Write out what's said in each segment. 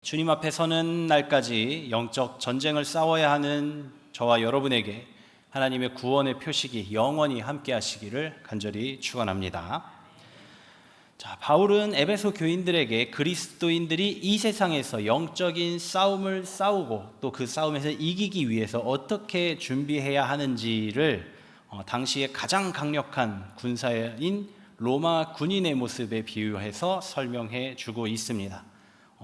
주님 앞에 서는 날까지 영적 전쟁을 싸워야 하는 저와 여러분에게 하나님의 구원의 표식이 영원히 함께 하시기를 간절히 축원합니다. 자, 바울은 에베소 교인들에게 그리스도인들이 이 세상에서 영적인 싸움을 싸우고 또 그 싸움에서 이기기 위해서 어떻게 준비해야 하는지를 당시에 가장 강력한 군사인 로마 군인의 모습에 비유해서 설명해 주고 있습니다.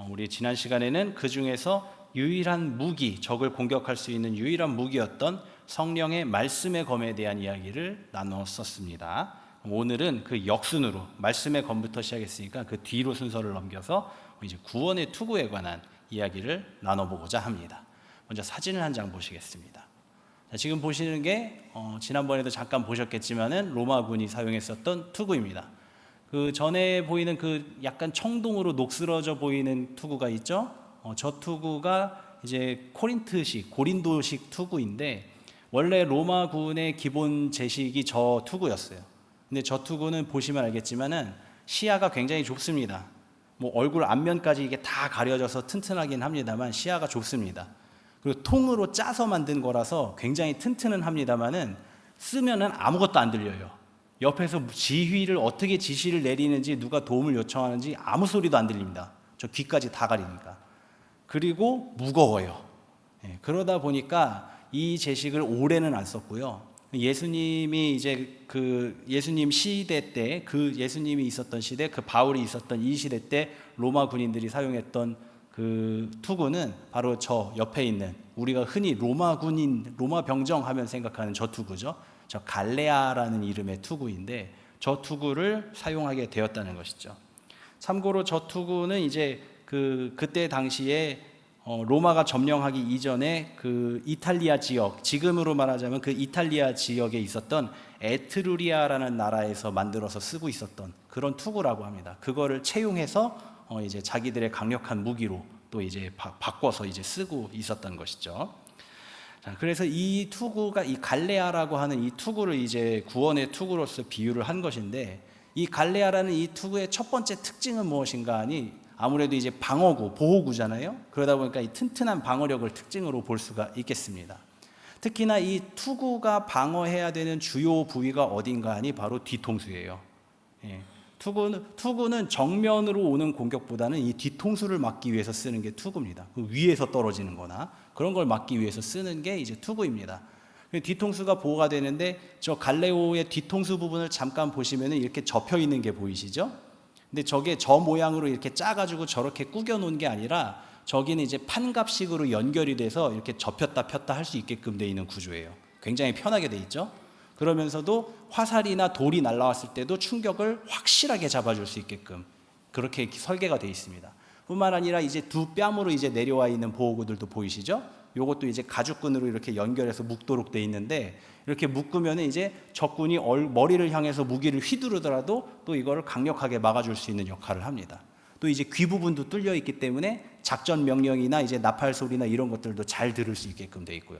우리 지난 시간에는 그 중에서 유일한 무기, 적을 공격할 수 있는 유일한 무기였던 성령의 말씀의 검에 대한 이야기를 나눴었습니다. 오늘은 그 역순으로 말씀의 검부터 시작했으니까 그 뒤로 순서를 넘겨서 이제 구원의 투구에 관한 이야기를 나눠보고자 합니다. 먼저 사진을 한 장 보시겠습니다. 자, 지금 보시는 게 지난번에도 잠깐 보셨겠지만은 로마군이 사용했었던 투구입니다. 그 전에 보이는 그 약간 청동으로 녹슬어져 보이는 투구가 있죠. 저 투구가 이제 코린트식, 고린도식 투구인데 원래 로마군의 기본 제식이 저 투구였어요. 근데 저 투구는 보시면 알겠지만은 시야가 굉장히 좁습니다. 뭐 얼굴 앞면까지 이게 다 가려져서 튼튼하긴 합니다만 시야가 좁습니다. 그리고 통으로 짜서 만든 거라서 굉장히 튼튼은 합니다만은 쓰면은 아무것도 안 들려요. 옆에서 지휘를 어떻게 지시를 내리는지 누가 도움을 요청하는지 아무 소리도 안 들립니다. 저 귀까지 다 가리니까. 그리고 무거워요. 그러다 보니까 이 제식을 오래는 안 썼고요. 예수님이 이제 그 예수님 시대 때, 그 예수님이 있었던 시대, 그 바울이 있었던 이 시대 때 로마 군인들이 사용했던 그 투구는 바로 저 옆에 있는 우리가 흔히 로마 군인, 로마 병정 하면 생각하는 저 투구죠. 저 갈레아라는 이름의 투구인데 저 투구를 사용하게 되었다는 것이죠. 참고로 저 투구는 이제 그때 당시에 로마가 점령하기 이전에 그 이탈리아 지역, 지금으로 말하자면 그 이탈리아 지역에 있었던 에트루리아라는 나라에서 만들어서 쓰고 있었던 그런 투구라고 합니다. 그거를 채용해서 이제 자기들의 강력한 무기로 또 이제 바꿔서 이제 쓰고 있었던 것이죠. 자, 그래서 이 투구가 이 갈레아라고 하는 이 투구를 이제 구원의 투구로서 비유를 한 것인데 이 갈레아라는 이 투구의 첫 번째 특징은 무엇인가 하니 아무래도 이제 방어구, 보호구잖아요. 그러다 보니까 이 튼튼한 방어력을 특징으로 볼 수가 있겠습니다. 특히나 이 투구가 방어해야 되는 주요 부위가 어딘가 하니 바로 뒤통수예요. 투구는 정면으로 오는 공격보다는 이 뒤통수를 막기 위해서 쓰는 게 투구입니다. 그 위에서 떨어지는 거나 그런 걸 막기 위해서 쓰는 게 이제 투구입니다. 뒤통수가 보호가 되는데 저 갈레오의 뒤통수 부분을 잠깐 보시면 이렇게 접혀 있는 게 보이시죠? 근데 저게 저 모양으로 이렇게 짜가지고 저렇게 구겨 놓은 게 아니라 저기는 이제 판갑식으로 연결이 돼서 이렇게 접혔다 폈다 할 수 있게끔 돼 있는 구조예요. 굉장히 편하게 돼 있죠? 그러면서도 화살이나 돌이 날아왔을 때도 충격을 확실하게 잡아줄 수 있게끔 그렇게 설계가 되어 있습니다. 뿐만 아니라 이제 두 뺨으로 이제 내려와 있는 보호구들도 보이시죠? 요것도 이제 가죽끈으로 이렇게 연결해서 묶도록 되어 있는데 이렇게 묶으면 이제 적군이 머리를 향해서 무기를 휘두르더라도 또 이거를 강력하게 막아줄 수 있는 역할을 합니다. 또 이제 귀 부분도 뚫려 있기 때문에 작전 명령이나 이제 나팔 소리나 이런 것들도 잘 들을 수 있게끔 되어 있고요.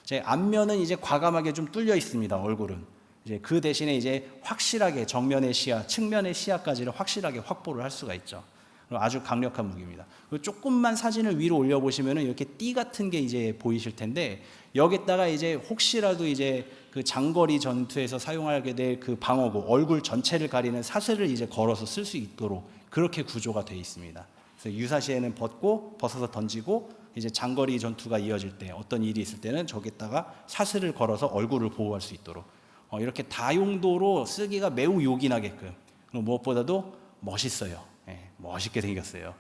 제 앞면은 이제 과감하게 좀 뚫려 있습니다. 얼굴은 이제 그 대신에 이제 확실하게 정면의 시야, 측면의 시야까지를 확실하게 확보를 할 수가 있죠. 아주 강력한 무기입니다. 그리고 조금만 사진을 위로 올려 보시면은 이렇게 띠 같은 게 이제 보이실 텐데 여기다가 이제 혹시라도 이제 그 장거리 전투에서 사용하게 될 그 방어구, 얼굴 전체를 가리는 사슬을 이제 걸어서 쓸 수 있도록 그렇게 구조가 되어 있습니다. 그래서 유사시에는 벗어서 던지고 이제 장거리 전투가 이어질 때 어떤 일이 있을 때는 저기다가 사슬을 걸어서 얼굴을 보호할 수 있도록 이렇게 다용도로 쓰기가 매우 요긴하게끔 무엇보다도 멋있어요. 멋있게 생겼어요.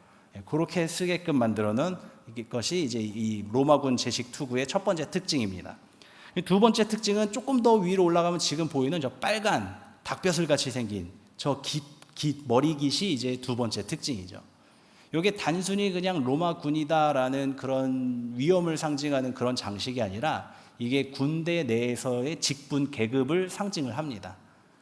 그렇게 쓰게끔 만들어 놓은 것이 이제 이 로마군 제식 투구의 첫 번째 특징입니다. 두 번째 특징은 조금 더 위로 올라가면 지금 보이는 저 빨간 닭벼슬 같이 생긴 저 머리깃이 이제 두 번째 특징이죠. 이게 단순히 그냥 로마군이다라는 그런 위엄을 상징하는 그런 장식이 아니라 이게 군대 내에서의 직분 계급을 상징을 합니다.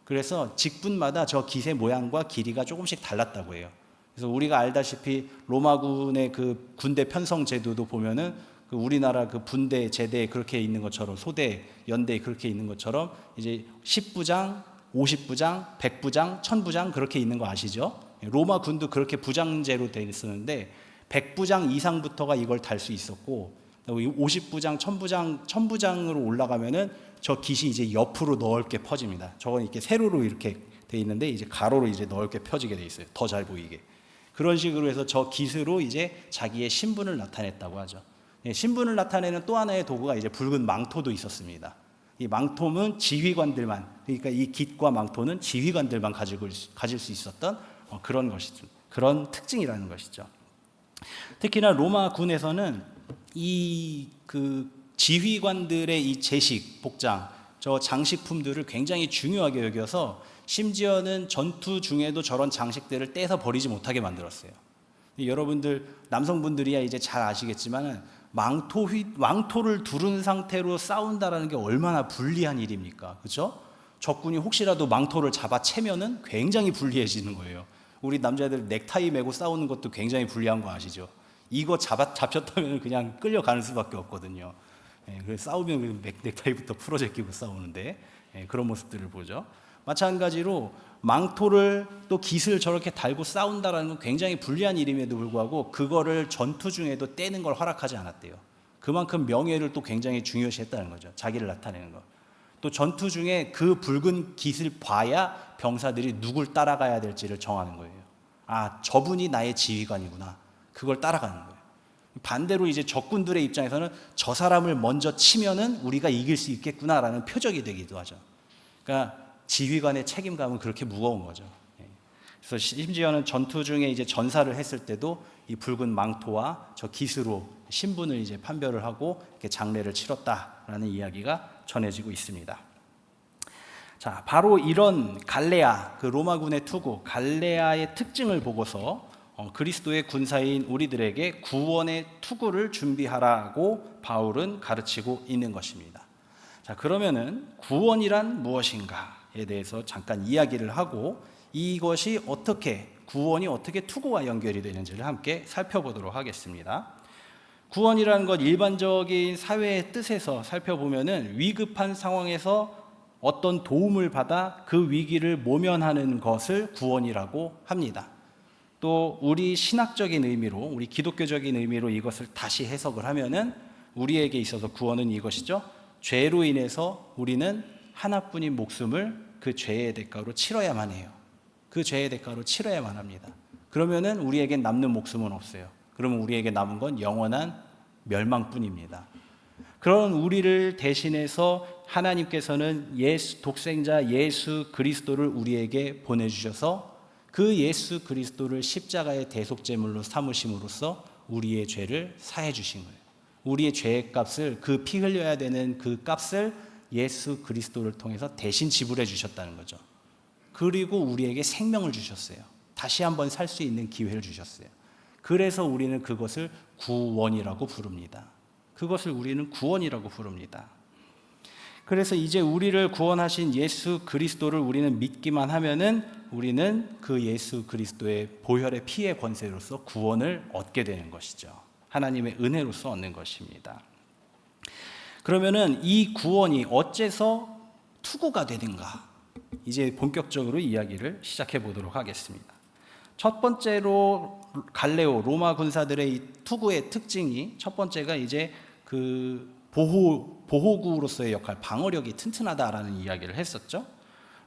그래서 직분마다 저 깃의 모양과 길이가 조금씩 달랐다고 해요. 그래서 우리가 알다시피 로마군의 그 군대 편성 제도도 보면은 그 우리나라 그 분대 제대에 그렇게 있는 것처럼 소대 연대에 그렇게 있는 것처럼 이제 10부장, 50부장, 100부장, 1000부장 그렇게 있는 거 아시죠? 로마 군도 그렇게 부장제로 되어 있었는데 100부장 이상부터가 이걸 달 수 있었고 50부장, 1000부장으로 올라가면은 저 깃이 이제 옆으로 넓게 퍼집니다. 저건 이렇게 세로로 이렇게 돼 있는데 이제 가로로 이제 넓게 펴지게 돼 있어요. 더 잘 보이게. 그런 식으로 해서 저 깃으로 이제 자기의 신분을 나타냈다고 하죠. 신분을 나타내는 또 하나의 도구가 이제 붉은 망토도 있었습니다. 이 망토는 지휘관들만, 그러니까 이 깃과 망토는 지휘관들만 가질 수 있었던 그런 것이죠. 그런 특징이라는 것이죠. 특히나 로마 군에서는 이 지휘관들의 이 제식, 복장, 저 장식품들을 굉장히 중요하게 여겨서 심지어는 전투 중에도 저런 장식들을 떼서 버리지 못하게 만들었어요. 여러분들 남성분들이야 이제 잘 아시겠지만 망토를 두른 상태로 싸운다라는 게 얼마나 불리한 일입니까? 그렇죠? 적군이 혹시라도 망토를 잡아채면은 굉장히 불리해지는 거예요. 우리 남자들 넥타이 메고 싸우는 것도 굉장히 불리한 거 아시죠? 이거 잡혔다면 그냥 끌려가는 수밖에 없거든요. 그래서 싸우면 넥타이부터 풀어 제끼고 싸우는데 그런 모습들을 보죠. 마찬가지로 망토를 또 깃을 저렇게 달고 싸운다라는 건 굉장히 불리한 일임에도 불구하고 그거를 전투 중에도 떼는 걸 허락하지 않았대요. 그만큼 명예를 또 굉장히 중요시했다는 거죠. 자기를 나타내는 거. 또 전투 중에 그 붉은 깃을 봐야 병사들이 누굴 따라가야 될지를 정하는 거예요. 아, 저분이 나의 지휘관이구나. 그걸 따라가는 거예요. 반대로 이제 적군들의 입장에서는 저 사람을 먼저 치면은 우리가 이길 수 있겠구나라는 표적이 되기도 하죠. 그러니까 지휘관의 책임감은 그렇게 무거운 거죠. 그래서 심지어는 전투 중에 이제 전사를 했을 때도 이 붉은 망토와 저 깃으로 신분을 이제 판별을 하고 이렇게 장례를 치렀다라는 이야기가 전해지고 있습니다. 자, 바로 이런 갈레아, 그 로마군의 투구, 갈레아의 특징을 보고서 그리스도의 군사인 우리들에게 구원의 투구를 준비하라고 바울은 가르치고 있는 것입니다. 자, 그러면은 구원이란 무엇인가에 대해서 잠깐 이야기를 하고 이것이 구원이 어떻게 투구와 연결이 되는지를 함께 살펴보도록 하겠습니다. 구원이라는 것 일반적인 사회의 뜻에서 살펴보면은 위급한 상황에서 어떤 도움을 받아 그 위기를 모면하는 것을 구원이라고 합니다. 또 우리 신학적인 의미로, 우리 기독교적인 의미로 이것을 다시 해석을 하면은 우리에게 있어서 구원은 이것이죠. 죄로 인해서 우리는 하나뿐인 목숨을 그 죄의 대가로 치러야만 해요. 그 죄의 대가로 치러야만 합니다. 그러면은 우리에겐 남는 목숨은 없어요. 그러면 우리에게 남은 건 영원한 멸망뿐입니다. 그런 우리를 대신해서 하나님께서는 독생자 예수 그리스도를 우리에게 보내주셔서 그 예수 그리스도를 십자가의 대속제물로 삼으심으로써 우리의 죄를 사해 주신 거예요. 우리의 죄의 값을, 그 피 흘려야 되는 그 값을 예수 그리스도를 통해서 대신 지불해 주셨다는 거죠. 그리고 우리에게 생명을 주셨어요. 다시 한번 살 수 있는 기회를 주셨어요. 그래서 우리는 그것을 구원이라고 부릅니다. 그것을 우리는 구원이라고 부릅니다. 그래서 이제 우리를 구원하신 예수 그리스도를 우리는 믿기만 하면은 우리는 그 예수 그리스도의 보혈의 피의 권세로서 구원을 얻게 되는 것이죠. 하나님의 은혜로서 얻는 것입니다. 그러면은 이 구원이 어째서 투구가 되는가? 이제 본격적으로 이야기를 시작해 보도록 하겠습니다. 첫 번째로 갈레오 로마 군사들의 이 투구의 특징이 첫 번째가 이제 그 보호구로서의 역할, 방어력이 튼튼하다라는 이야기를 했었죠.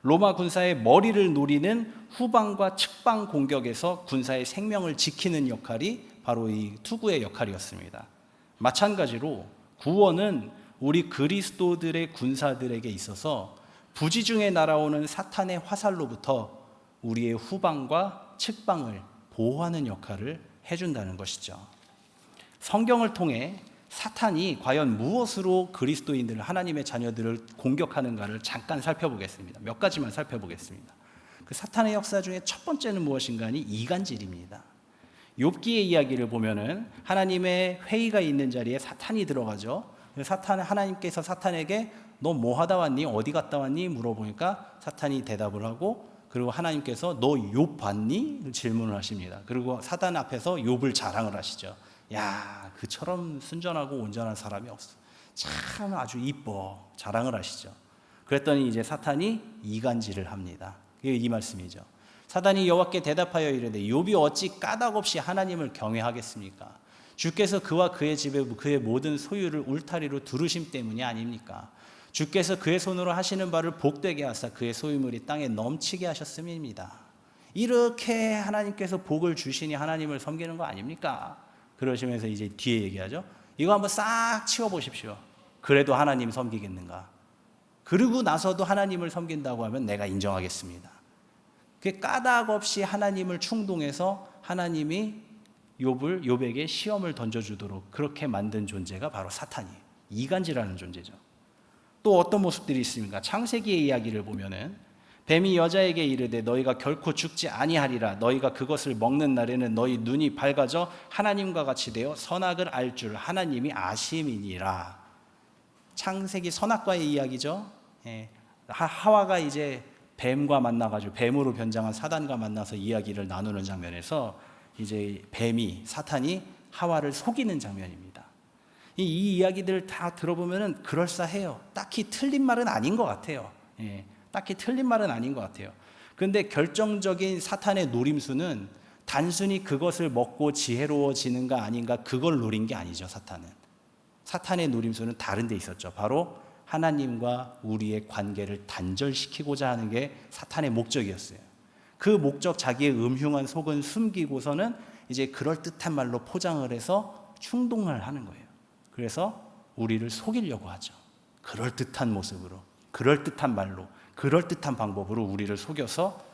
로마 군사의 머리를 노리는 후방과 측방 공격에서 군사의 생명을 지키는 역할이 바로 이 투구의 역할이었습니다. 마찬가지로 구원은 우리 그리스도들의 군사들에게 있어서 부지중에 날아오는 사탄의 화살로부터 우리의 후방과 측방을 보호하는 역할을 해준다는 것이죠. 성경을 통해 사탄이 과연 무엇으로 그리스도인들, 하나님의 자녀들을 공격하는가를 잠깐 살펴보겠습니다. 몇 가지만 살펴보겠습니다. 그 사탄의 역사 중에 첫 번째는 무엇인가 하니 이간질입니다. 욥기의 이야기를 보면은 하나님의 회의가 있는 자리에 사탄이 들어가죠. 하나님께서 사탄에게 너 뭐 하다 왔니? 어디 갔다 왔니? 물어보니까 사탄이 대답을 하고 그리고 하나님께서 너 욥 봤니? 질문을 하십니다. 그리고 사탄 앞에서 욥을 자랑을 하시죠. 야, 그처럼 순전하고 온전한 사람이 없어. 참 아주 이뻐. 자랑을 하시죠. 그랬더니 이제 사탄이 이간질을 합니다. 그게 이 말씀이죠. 사단이 여호와께 대답하여 이르되 욥이 어찌 까닭없이 하나님을 경외하겠습니까? 주께서 그와 그의 집에 그의 모든 소유를 울타리로 두르심 때문이 아닙니까? 주께서 그의 손으로 하시는 바를 복되게 하사 그의 소유물이 땅에 넘치게 하셨음입니다. 이렇게 하나님께서 복을 주시니 하나님을 섬기는 거 아닙니까? 그러시면서 이제 뒤에 얘기하죠. 이거 한번 싹 치워보십시오. 그래도 하나님 섬기겠는가? 그러고 나서도 하나님을 섬긴다고 하면 내가 인정하겠습니다. 그 까닭 없이 하나님을 충동해서 하나님이 욥에게 시험을 던져주도록 그렇게 만든 존재가 바로 사탄이에요. 이간질하는 존재죠. 또 어떤 모습들이 있습니까? 창세기의 이야기를 보면은 뱀이 여자에게 이르되 너희가 결코 죽지 아니하리라. 너희가 그것을 먹는 날에는 너희 눈이 밝아져 하나님과 같이 되어 선악을 알 줄 하나님이 아심이니라. 창세기 선악과의 이야기죠. 하와가 이제 뱀과 만나가지고 뱀으로 변장한 사단과 만나서 이야기를 나누는 장면에서 이제 사탄이 하와를 속이는 장면입니다. 이 이야기들을 다 들어보면은 그럴싸해요. 딱히 틀린 말은 아닌 것 같아요. 딱히 틀린 말은 아닌 것 같아요. 그런데 결정적인 사탄의 노림수는 단순히 그것을 먹고 지혜로워지는가 아닌가 그걸 노린 게 아니죠. 사탄의 노림수는 다른 데 있었죠. 바로 하나님과 우리의 관계를 단절시키고자 하는 게 사탄의 목적이었어요. 그 목적, 자기의 음흉한 속은 숨기고서는 이제 그럴듯한 말로 포장을 해서 충동을 하는 거예요. 그래서 우리를 속이려고 하죠. 그럴듯한 모습으로, 그럴듯한 말로, 그럴듯한 방법으로 우리를 속여서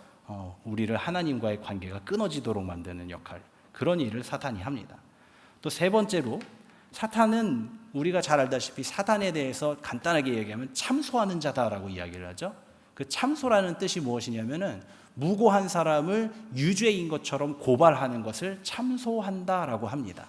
우리를 하나님과의 관계가 끊어지도록 만드는 역할, 그런 일을 사탄이 합니다. 또 세 번째로, 사탄은 우리가 잘 알다시피 사탄에 대해서 간단하게 얘기하면 참소하는 자다라고 이야기를 하죠. 그 참소라는 뜻이 무엇이냐면은 무고한 사람을 유죄인 것처럼 고발하는 것을 참소한다라고 합니다.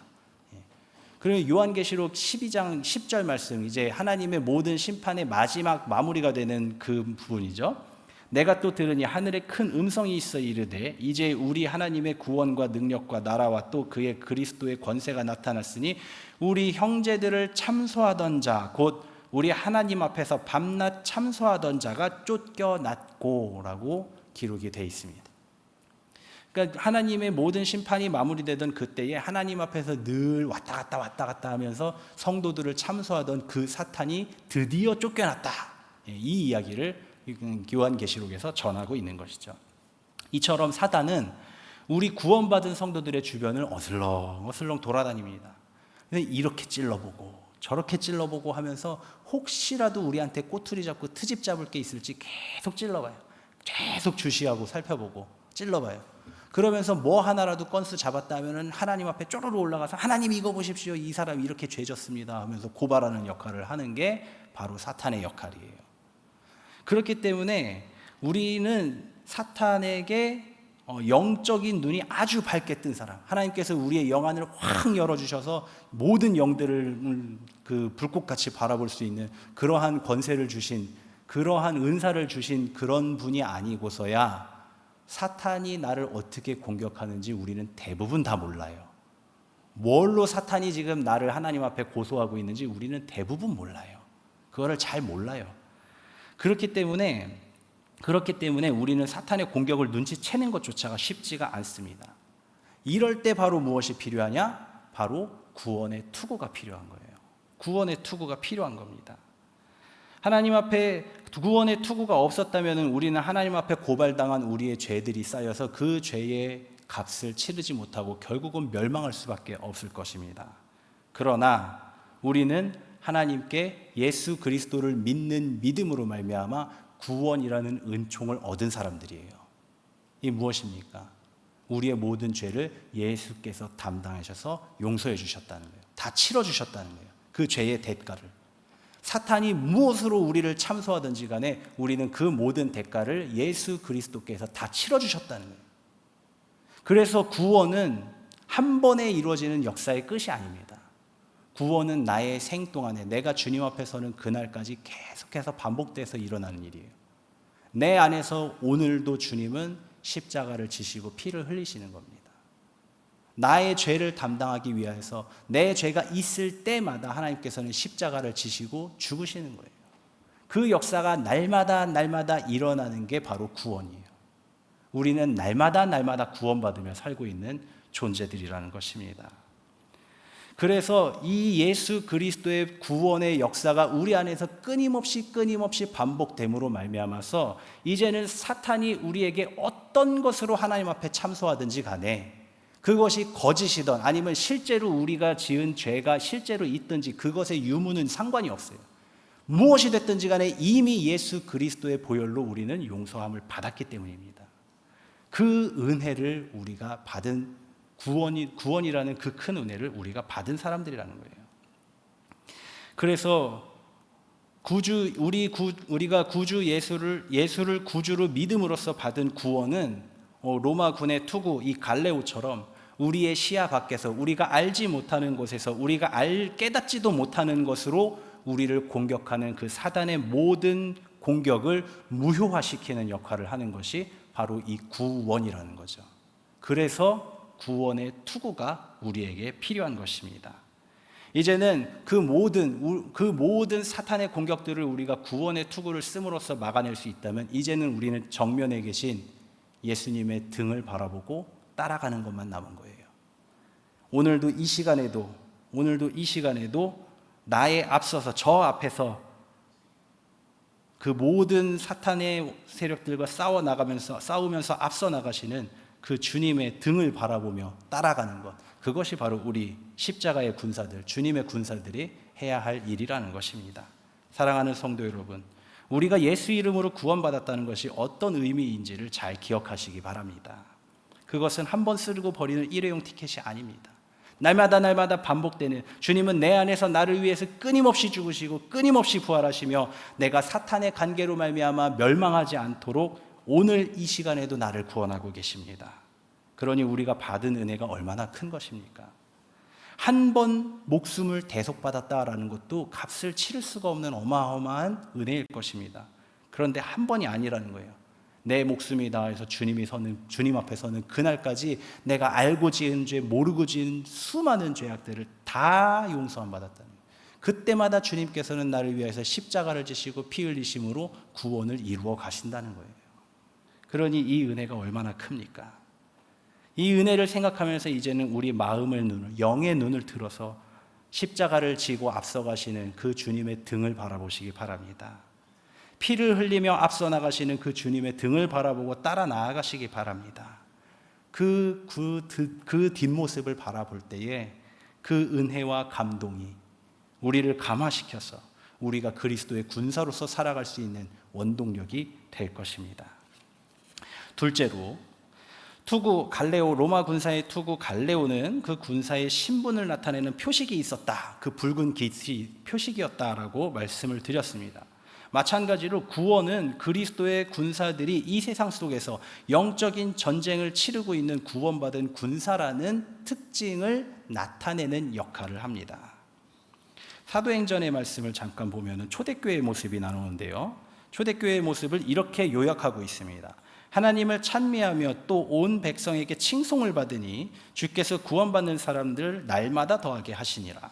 그리고 요한계시록 12장 10절 말씀, 이제 하나님의 모든 심판의 마지막 마무리가 되는 그 부분이죠. 내가 또 들으니 하늘에 큰 음성이 있어 이르되 이제 우리 하나님의 구원과 능력과 나라와 또 그의 그리스도의 권세가 나타났으니 우리 형제들을 참소하던 자 곧 우리 하나님 앞에서 밤낮 참소하던 자가 쫓겨났고라고 기록이 되어 있습니다. 그러니까 하나님의 모든 심판이 마무리되던 그때에 하나님 앞에서 늘 왔다 갔다 하면서 성도들을 참소하던 그 사탄이 드디어 쫓겨났다. 이 이야기를 요한계시록에서 전하고 있는 것이죠. 이처럼 사탄은 우리 구원받은 성도들의 주변을 어슬렁 돌아다닙니다. 이렇게 찔러보고 저렇게 찔러보고 하면서 혹시라도 우리한테 꼬투리 잡고 트집 잡을 게 있을지 계속 찔러봐요. 계속 주시하고 살펴보고 찔러봐요. 그러면서 뭐 하나라도 건수 잡았다 하면은 하나님 앞에 쪼르르 올라가서 하나님 이거 보십시오. 이 사람 이렇게 죄졌습니다 하면서 고발하는 역할을 하는 게 바로 사탄의 역할이에요. 그렇기 때문에 우리는 사탄에게 영적인 눈이 아주 밝게 뜬 사람, 하나님께서 우리의 영안을 확 열어주셔서 모든 영들을 그 불꽃같이 바라볼 수 있는 그러한 권세를 주신, 그러한 은사를 주신 그런 분이 아니고서야 사탄이 나를 어떻게 공격하는지 우리는 대부분 다 몰라요. 뭘로 사탄이 지금 나를 하나님 앞에 고소하고 있는지 우리는 대부분 몰라요. 그거를 잘 몰라요. 그렇기 때문에 우리는 사탄의 공격을 눈치채는 것조차가 쉽지가 않습니다. 이럴 때 바로 무엇이 필요하냐? 바로 구원의 투구가 필요한 거예요. 구원의 투구가 필요한 겁니다. 하나님 앞에 구원의 투구가 없었다면 우리는 하나님 앞에 고발당한 우리의 죄들이 쌓여서 그 죄의 값을 치르지 못하고 결국은 멸망할 수밖에 없을 것입니다. 그러나 우리는 하나님께 예수 그리스도를 믿는 믿음으로 말미암아 구원이라는 은총을 얻은 사람들이에요. 이게 무엇입니까? 우리의 모든 죄를 예수께서 담당하셔서 용서해 주셨다는 거예요. 다 치러 주셨다는 거예요. 그 죄의 대가를. 사탄이 무엇으로 우리를 참소하든지 간에 우리는 그 모든 대가를 예수 그리스도께서 다 치러 주셨다는 거예요. 그래서 구원은 한 번에 이루어지는 역사의 끝이 아닙니다. 구원은 나의 생 동안에 내가 주님 앞에 서는 그날까지 계속해서 반복돼서 일어나는 일이에요. 내 안에서 오늘도 주님은 십자가를 지시고 피를 흘리시는 겁니다. 나의 죄를 담당하기 위해서 내 죄가 있을 때마다 하나님께서는 십자가를 지시고 죽으시는 거예요. 그 역사가 날마다 일어나는 게 바로 구원이에요. 우리는 날마다 구원받으며 살고 있는 존재들이라는 것입니다. 그래서 이 예수 그리스도의 구원의 역사가 우리 안에서 끊임없이 반복됨으로 말미암아서 이제는 사탄이 우리에게 어떤 것으로 하나님 앞에 참소하든지 간에 그것이 거짓이든 아니면 실제로 우리가 지은 죄가 실제로 있든지 그것의 유무는 상관이 없어요. 무엇이 됐든지 간에 이미 예수 그리스도의 보혈로 우리는 용서함을 받았기 때문입니다. 그 은혜를 우리가 받은 구원이라는 그 큰 은혜를 우리가 받은 사람들이라는 거예요. 그래서 우리가 구주 예수를 구주로 믿음으로써 받은 구원은 로마군의 투구 이 갈레오처럼 우리의 시야 밖에서 우리가 알지 못하는 곳에서 우리가 깨닫지도 못하는 것으로 우리를 공격하는 그 사단의 모든 공격을 무효화시키는 역할을 하는 것이 바로 이 구원이라는 거죠. 그래서 구원의 투구가 우리에게 필요한 것입니다. 이제는 그 모든 사탄의 공격들을 우리가 구원의 투구를 씀으로써 막아낼 수 있다면 이제는 우리는 정면에 계신 예수님의 등을 바라보고 따라가는 것만 남은 거예요. 오늘도 이 시간에도 나의 앞서서 저 앞에서 그 모든 사탄의 세력들과 싸우면서 앞서 나가시는 그 주님의 등을 바라보며 따라가는 것, 그것이 바로 우리 십자가의 군사들, 주님의 군사들이 해야 할 일이라는 것입니다. 사랑하는 성도 여러분, 우리가 예수 이름으로 구원받았다는 것이 어떤 의미인지를 잘 기억하시기 바랍니다. 그것은 한 번 쓰고 버리는 일회용 티켓이 아닙니다. 날마다 반복되는, 주님은 내 안에서 나를 위해서 끊임없이 죽으시고 끊임없이 부활하시며 내가 사탄의 관계로 말미암아 멸망하지 않도록 오늘 이 시간에도 나를 구원하고 계십니다. 그러니 우리가 받은 은혜가 얼마나 큰 것입니까? 한 번 목숨을 대속받았다라는 것도 값을 치를 수가 없는 어마어마한 은혜일 것입니다. 그런데 한 번이 아니라는 거예요. 내 목숨이 다해서 주님 앞에 서는 그날까지 내가 알고 지은 죄, 모르고 지은 수많은 죄악들을 다 용서함 받았다는 거예요. 그때마다 주님께서는 나를 위해서 십자가를 지시고 피 흘리심으로 구원을 이루어 가신다는 거예요. 그러니 이 은혜가 얼마나 큽니까? 이 은혜를 생각하면서 이제는 우리 영의 눈을 들어서 십자가를 지고 앞서가시는 그 주님의 등을 바라보시기 바랍니다. 피를 흘리며 앞서 나가시는 그 주님의 등을 바라보고 따라 나아가시기 바랍니다. 그 뒷모습을 바라볼 때에 그 은혜와 감동이 우리를 감화시켜서 우리가 그리스도의 군사로서 살아갈 수 있는 원동력이 될 것입니다. 둘째로 로마 군사의 투구 갈레오는 그 군사의 신분을 나타내는 표식이 있었다. 그 붉은 깃이 표식이었다라고 말씀을 드렸습니다. 마찬가지로 구원은 그리스도의 군사들이 이 세상 속에서 영적인 전쟁을 치르고 있는 구원받은 군사라는 특징을 나타내는 역할을 합니다. 사도행전의 말씀을 잠깐 보면 초대교회의 모습이 나오는데요. 초대교회의 모습을 이렇게 요약하고 있습니다. 하나님을 찬미하며 또 온 백성에게 칭송을 받으니 주께서 구원받는 사람들 날마다 더하게 하시니라.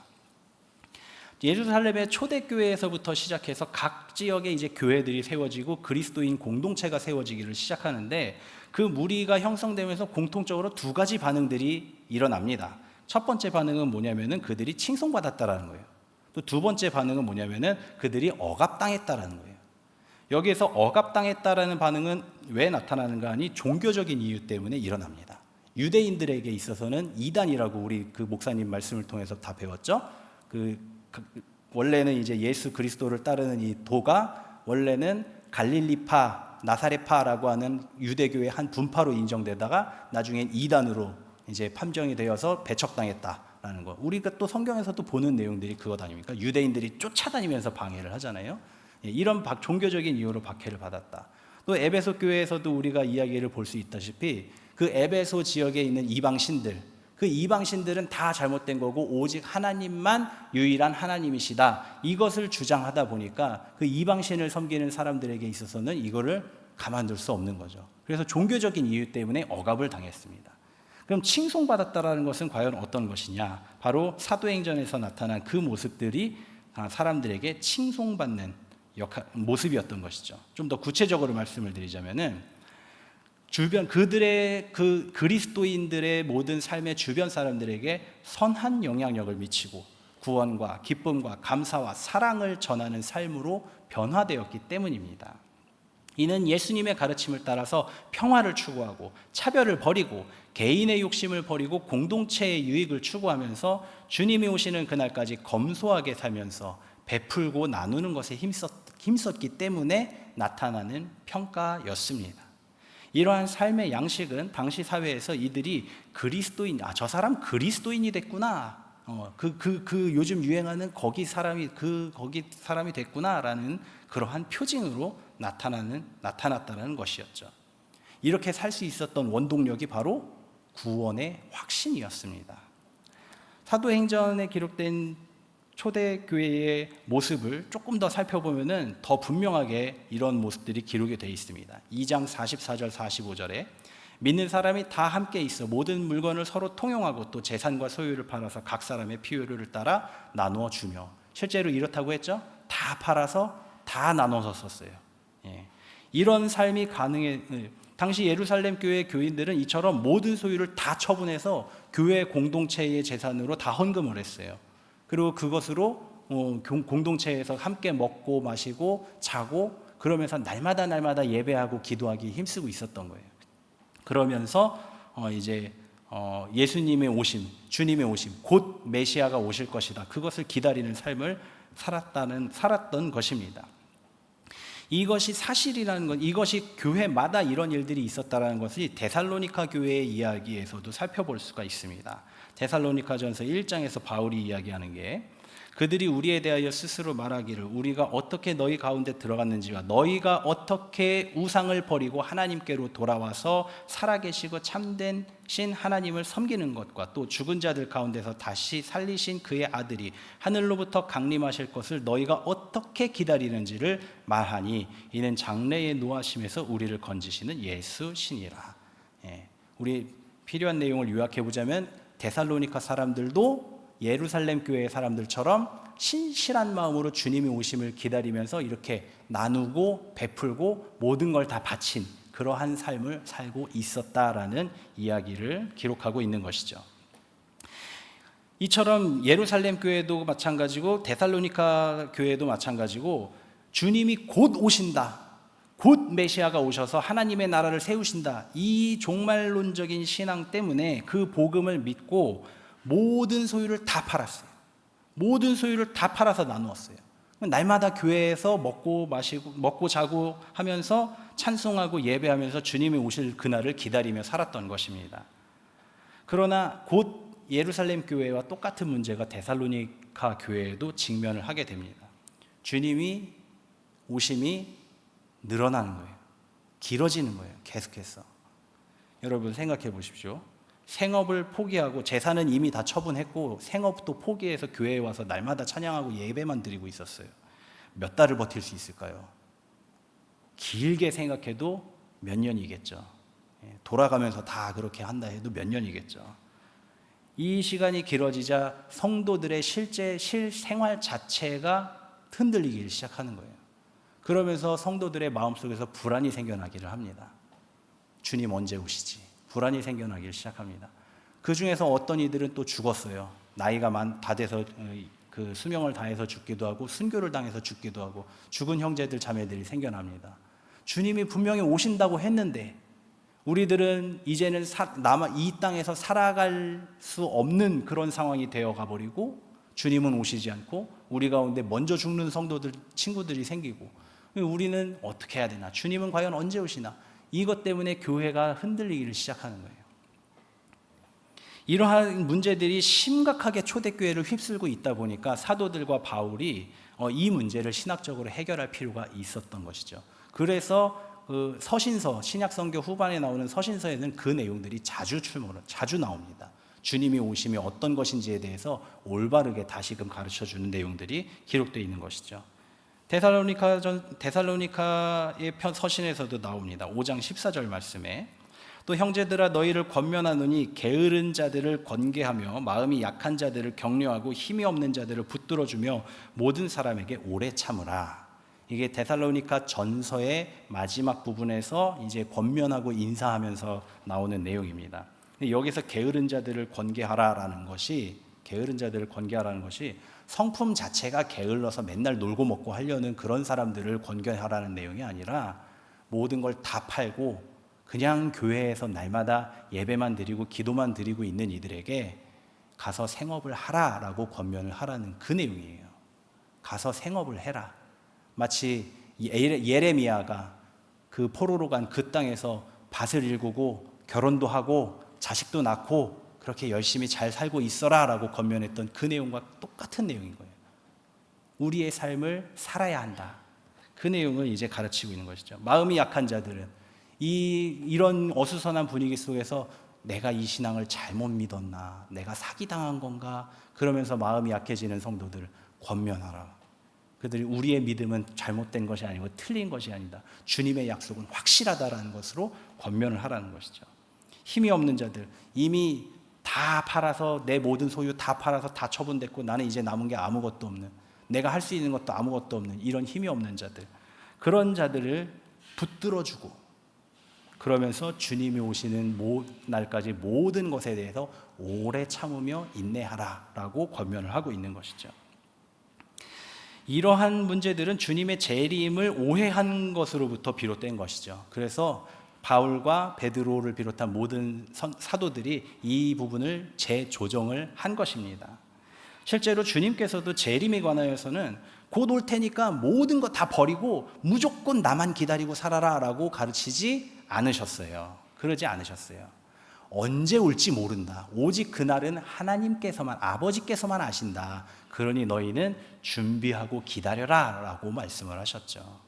예루살렘의 초대교회에서부터 시작해서 각 지역에 이제 교회들이 세워지고 그리스도인 공동체가 세워지기를 시작하는데 그 무리가 형성되면서 공통적으로 두 가지 반응들이 일어납니다. 첫 번째 반응은 뭐냐면은 그들이 칭송받았다라는 거예요. 또 두 번째 반응은 뭐냐면은 그들이 억압당했다라는 거예요. 여기에서 억압당했다라는 반응은 왜 나타나는가 하니 종교적인 이유 때문에 일어납니다. 유대인들에게 있어서는 이단이라고 우리 그 목사님 말씀을 통해서 다 배웠죠. 원래는 이제 예수 그리스도를 따르는 이 도가 원래는 갈릴리파, 나사렛파라고 하는 유대교의 한 분파로 인정되다가 나중엔 이단으로 이제 판정이 되어서 배척당했다라는 거. 우리가 또 성경에서도 보는 내용들이 그것 아닙니까? 유대인들이 쫓아다니면서 방해를 하잖아요. 이런 종교적인 이유로 박해를 받았다. 또 에베소 교회에서도 우리가 이야기를 볼 수 있다시피 그 에베소 지역에 있는 이방신들, 그 이방신들은 다 잘못된 거고 오직 하나님만 유일한 하나님이시다. 이것을 주장하다 보니까 그 이방신을 섬기는 사람들에게 있어서는 이거를 가만둘 수 없는 거죠. 그래서 종교적인 이유 때문에 억압을 당했습니다. 그럼 칭송받았다라는 것은 과연 어떤 것이냐? 바로 사도행전에서 나타난 그 모습들이 사람들에게 칭송받는 모습이었던 것이죠. 좀 더 구체적으로 말씀을 드리자면은 주변 그들의 그 그리스도인들의 모든 삶의 주변 사람들에게 선한 영향력을 미치고 구원과 기쁨과 감사와 사랑을 전하는 삶으로 변화되었기 때문입니다. 이는 예수님의 가르침을 따라서 평화를 추구하고 차별을 버리고 개인의 욕심을 버리고 공동체의 유익을 추구하면서 주님이 오시는 그날까지 검소하게 살면서 베풀고 나누는 것에 힘썼기 때문에 나타나는 평가였습니다. 이러한 삶의 양식은 당시 사회에서 이들이 그리스도인, 저 사람 그리스도인이 됐구나, 요즘 유행하는 거기 사람이 됐구나라는 그러한 표징으로 나타났다는 것이었죠. 이렇게 살 수 있었던 원동력이 바로 구원의 확신이었습니다. 사도행전에 기록된 초대교회의 모습을 조금 더 살펴보면 더 분명하게 이런 모습들이 기록이 되어 있습니다. 2장 44절 45절에 믿는 사람이 다 함께 있어 모든 물건을 서로 통용하고 또 재산과 소유를 팔아서 각 사람의 필요를 따라 나누어 주며, 실제로 이렇다고 했죠. 다 팔아서 다 나눠서 썼어요. 이런 삶이 당시 예루살렘 교회 교인들은 이처럼 모든 소유를 다 처분해서 교회 공동체의 재산으로 다 헌금을 했어요. 그리고 그것으로 공동체에서 함께 먹고 마시고 자고 그러면서 날마다 예배하고 기도하기 힘쓰고 있었던 거예요. 그러면서 예수님의 오심, 주님의 오심, 곧 메시아가 오실 것이다, 그것을 기다리는 삶을 살았던 것입니다. 이것이 사실이라는 것, 이것이 교회마다 이런 일들이 있었다는 것이 데살로니가 교회의 이야기에서도 살펴볼 수가 있습니다. 데살로니가전서 1장에서 바울이 이야기하는 게, 그들이 우리에 대하여 스스로 말하기를 우리가 어떻게 너희 가운데 들어갔는지와 너희가 어떻게 우상을 버리고 하나님께로 돌아와서 살아계시고 참된 신 하나님을 섬기는 것과 또 죽은 자들 가운데서 다시 살리신 그의 아들이 하늘로부터 강림하실 것을 너희가 어떻게 기다리는지를 말하니 이는 장래의 노하심에서 우리를 건지시는 예수시니라. 우리 필요한 내용을 요약해 보자면 데살로니가 사람들도 예루살렘 교회의 사람들처럼 신실한 마음으로 주님이 오심을 기다리면서 이렇게 나누고 베풀고 모든 걸 다 바친 그러한 삶을 살고 있었다라는 이야기를 기록하고 있는 것이죠. 이처럼 예루살렘 교회도 마찬가지고 데살로니가 교회도 마찬가지고 주님이 곧 오신다, 곧 메시아가 오셔서 하나님의 나라를 세우신다, 이 종말론적인 신앙 때문에 그 복음을 믿고 모든 소유를 다 팔았어요. 모든 소유를 다 팔아서 나누었어요. 날마다 교회에서 먹고 마시고 먹고 자고 하면서 찬송하고 예배하면서 주님이 오실 그날을 기다리며 살았던 것입니다. 그러나 곧 예루살렘 교회와 똑같은 문제가 데살로니가 교회에도 직면을 하게 됩니다. 주님이 오심이 늘어나는 거예요. 길어지는 거예요. 계속해서. 여러분 생각해 보십시오. 생업을 포기하고 재산은 이미 다 처분했고 생업도 포기해서 교회에 와서 날마다 찬양하고 예배만 드리고 있었어요. 몇 달을 버틸 수 있을까요? 길게 생각해도 몇 년이겠죠. 돌아가면서 다 그렇게 한다 해도 몇 년이겠죠. 이 시간이 길어지자 성도들의 실제 실생활 자체가 흔들리기 시작하는 거예요. 그러면서 성도들의 마음속에서 불안이 생겨나기를 합니다. 주님 언제 오시지? 불안이 생겨나기 시작합니다. 그 중에서 어떤 이들은 또 죽었어요. 나이가 다 돼서 그 수명을 다해서 죽기도 하고 순교를 당해서 죽기도 하고 죽은 형제들 자매들이 생겨납니다. 주님이 분명히 오신다고 했는데 우리들은 이제는 이 땅에서 살아갈 수 없는 그런 상황이 되어 가버리고 주님은 오시지 않고 우리 가운데 먼저 죽는 성도들, 친구들이 생기고 우리는 어떻게 해야 되나? 주님은 과연 언제 오시나? 이것 때문에 교회가 흔들리기를 시작하는 거예요. 이러한 문제들이 심각하게 초대교회를 휩쓸고 있다 보니까 사도들과 바울이 이 문제를 신학적으로 해결할 필요가 있었던 것이죠. 그래서 그 서신서, 신약성경 후반에 나오는 서신서에는 그 내용들이 자주 나옵니다. 주님이 오심이 어떤 것인지에 대해서 올바르게 다시금 가르쳐주는 내용들이 기록되어 있는 것이죠. 데살로니카의 서신에서도 나옵니다. 5장 14절 말씀에 또 형제들아 너희를 권면하노니 게으른 자들을 권계하며 마음이 약한 자들을 격려하고 힘이 없는 자들을 붙들어주며 모든 사람에게 오래 참으라. 이게 데살로니가 전서의 마지막 부분에서 이제 권면하고 인사하면서 나오는 내용입니다. 여기서 게으른 자들을 권계하라라는 것이 성품 자체가 게을러서 맨날 놀고 먹고 하려는 그런 사람들을 권계하라는 내용이 아니라 모든 걸 다 팔고 그냥 교회에서 날마다 예배만 드리고 기도만 드리고 있는 이들에게 가서 생업을 하라라고 권면을 하라는 그 내용이에요. 가서 생업을 해라. 마치 예레미야가 그 포로로 간 그 땅에서 밭을 일구고 결혼도 하고 자식도 낳고 그렇게 열심히 잘 살고 있어라 라고 권면했던 그 내용과 똑같은 내용인 거예요. 우리의 삶을 살아야 한다. 그 내용을 이제 가르치고 있는 것이죠. 마음이 약한 자들은 이런 어수선한 분위기 속에서 내가 이 신앙을 잘못 믿었나, 내가 사기당한 건가, 그러면서 마음이 약해지는 성도들을 권면하라. 그들이 우리의 믿음은 잘못된 것이 아니고 틀린 것이 아니다. 주님의 약속은 확실하다라는 것으로 권면을 하라는 것이죠. 힘이 없는 자들, 이미 다 팔아서 내 모든 소유 다 팔아서 다 처분됐고 나는 이제 남은 게 아무것도 없는, 내가 할 수 있는 것도 아무것도 없는 이런 힘이 없는 자들, 그런 자들을 붙들어주고 그러면서 주님이 오시는 날까지 모든 것에 대해서 오래 참으며 인내하라 라고 권면을 하고 있는 것이죠. 이러한 문제들은 주님의 재림을 오해한 것으로부터 비롯된 것이죠. 그래서 바울과 베드로를 비롯한 모든 사도들이 이 부분을 재조정을 한 것입니다. 실제로 주님께서도 재림에 관하여서는 곧 올 테니까 모든 거 다 버리고 무조건 나만 기다리고 살아라 라고 가르치지 않으셨어요. 그러지 않으셨어요. 언제 올지 모른다. 오직 그날은 하나님께서만, 아버지께서만 아신다. 그러니 너희는 준비하고 기다려라 라고 말씀을 하셨죠.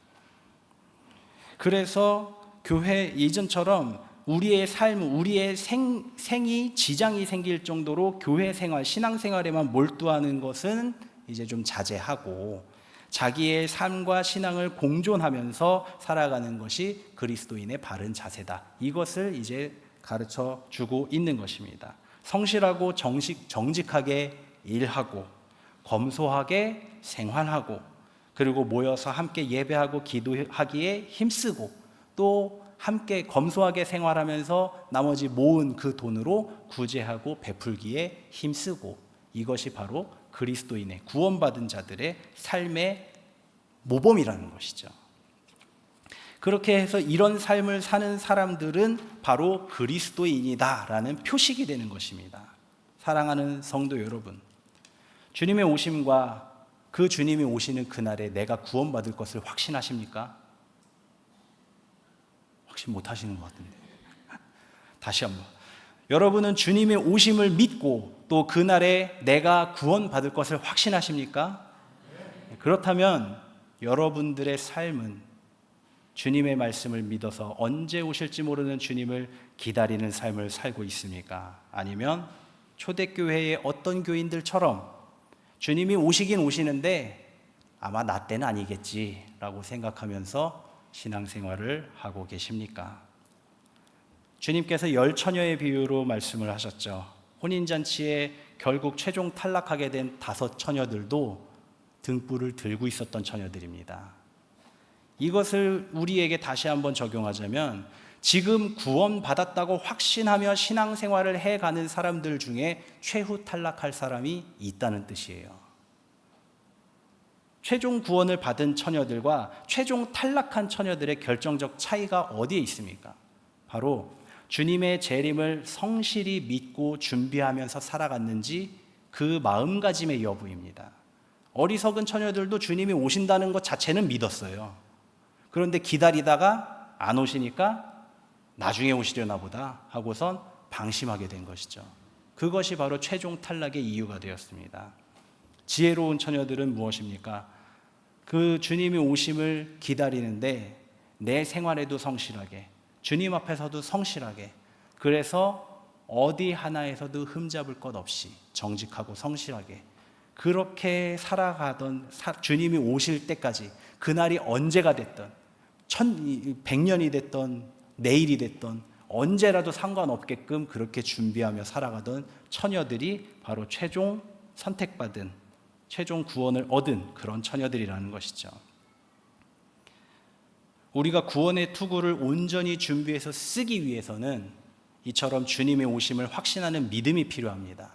그래서 교회 이전처럼 우리의 삶, 우리의 생이 지장이 생길 정도로 교회 생활, 신앙 생활에만 몰두하는 것은 이제 좀 자제하고 자기의 삶과 신앙을 공존하면서 살아가는 것이 그리스도인의 바른 자세다. 이것을 이제 가르쳐 주고 있는 것입니다. 성실하고 정직하게 일하고 검소하게 생활하고 그리고 모여서 함께 예배하고 기도하기에 힘쓰고 또 함께 검소하게 생활하면서 나머지 모은 그 돈으로 구제하고 베풀기에 힘쓰고, 이것이 바로 그리스도인의 구원받은 자들의 삶의 모범이라는 것이죠. 그렇게 해서 이런 삶을 사는 사람들은 바로 그리스도인이다라는 표식이 되는 것입니다. 사랑하는 성도 여러분, 주님의 오심과 그 주님이 오시는 그날에 내가 구원받을 것을 확신하십니까? 확신 못 하시는 것 같은데. 다시 한번. 여러분은 주님의 오심을 믿고 또 그날에 내가 구원받을 것을 확신하십니까? 그렇다면 여러분들의 삶은 주님의 말씀을 믿어서 언제 오실지 모르는 주님을 기다리는 삶을 살고 있습니까? 아니면 초대교회의 어떤 교인들처럼 주님이 오시긴 오시는데 아마 나 때는 아니겠지라고 생각하면서 신앙생활을 하고 계십니까? 주님께서 10처녀의 비유로 말씀을 하셨죠. 혼인잔치에 결국 최종 탈락하게 된 5처녀들도 등불을 들고 있었던 처녀들입니다. 이것을 우리에게 다시 한번 적용하자면 지금 구원받았다고 확신하며 신앙생활을 해가는 사람들 중에 최후 탈락할 사람이 있다는 뜻이에요. 최종 구원을 받은 처녀들과 최종 탈락한 처녀들의 결정적 차이가 어디에 있습니까? 바로 주님의 재림을 성실히 믿고 준비하면서 살아갔는지 그 마음가짐의 여부입니다. 어리석은 처녀들도 주님이 오신다는 것 자체는 믿었어요. 그런데 기다리다가 안 오시니까 나중에 오시려나 보다 하고선 방심하게 된 것이죠. 그것이 바로 최종 탈락의 이유가 되었습니다. 지혜로운 처녀들은 무엇입니까? 그 주님이 오심을 기다리는데 내 생활에도 성실하게, 주님 앞에서도 성실하게, 그래서 어디 하나에서도 흠잡을 것 없이 정직하고 성실하게 그렇게 살아가던 주님이 오실 때까지, 그날이 언제가 됐든 100년이 됐든 내일이 됐든 언제라도 상관없게끔 그렇게 준비하며 살아가던 처녀들이 바로 최종 선택받은, 최종 구원을 얻은 그런 처녀들이라는 것이죠. 우리가 구원의 투구를 온전히 준비해서 쓰기 위해서는 이처럼 주님의 오심을 확신하는 믿음이 필요합니다.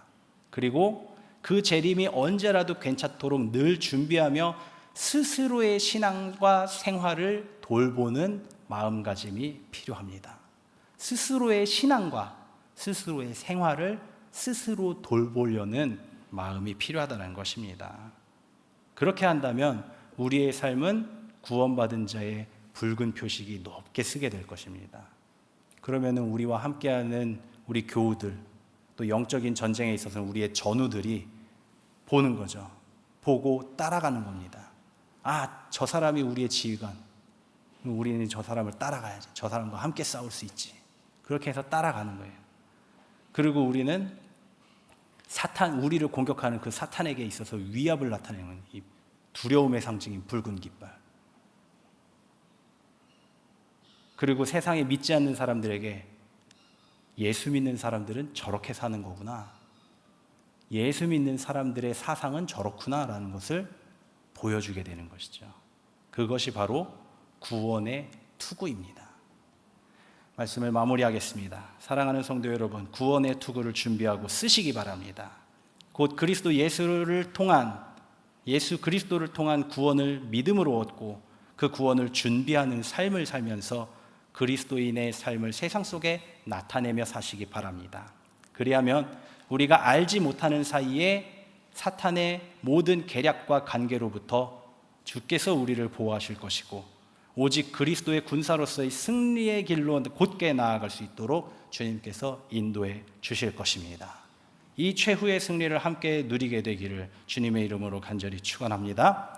그리고 그 재림이 언제라도 괜찮도록 늘 준비하며 스스로의 신앙과 생활을 돌보는 마음가짐이 필요합니다. 스스로의 신앙과 스스로의 생활을 스스로 돌보려는 마음이 필요하다는 것입니다. 그렇게 한다면 우리의 삶은 구원받은 자의 붉은 표식이 높게 쓰게 될 것입니다. 그러면 우리와 함께하는 우리 교우들, 또 영적인 전쟁에 있어서는 우리의 전우들이 보는 거죠. 보고 따라가는 겁니다. 아, 저 사람이 우리의 지휘관. 우리는 저 사람을 따라가야지. 저 사람과 함께 싸울 수 있지. 그렇게 해서 따라가는 거예요. 그리고 우리는 우리를 공격하는 그 사탄에게 있어서 위압을 나타내는 이 두려움의 상징인 붉은 깃발. 그리고 세상에 믿지 않는 사람들에게 예수 믿는 사람들은 저렇게 사는 거구나. 예수 믿는 사람들의 사상은 저렇구나라는 것을 보여주게 되는 것이죠. 그것이 바로 구원의 투구입니다. 말씀을 마무리하겠습니다. 사랑하는 성도 여러분, 구원의 투구를 준비하고 쓰시기 바랍니다. 곧 그리스도 예수 그리스도를 통한 구원을 믿음으로 얻고 그 구원을 준비하는 삶을 살면서 그리스도인의 삶을 세상 속에 나타내며 사시기 바랍니다. 그리하면 우리가 알지 못하는 사이에 사탄의 모든 계략과 관계로부터 주께서 우리를 보호하실 것이고 오직 그리스도의 군사로서의 승리의 길로 곧게 나아갈 수 있도록 주님께서 인도해 주실 것입니다. 이 최후의 승리를 함께 누리게 되기를 주님의 이름으로 간절히 축원합니다.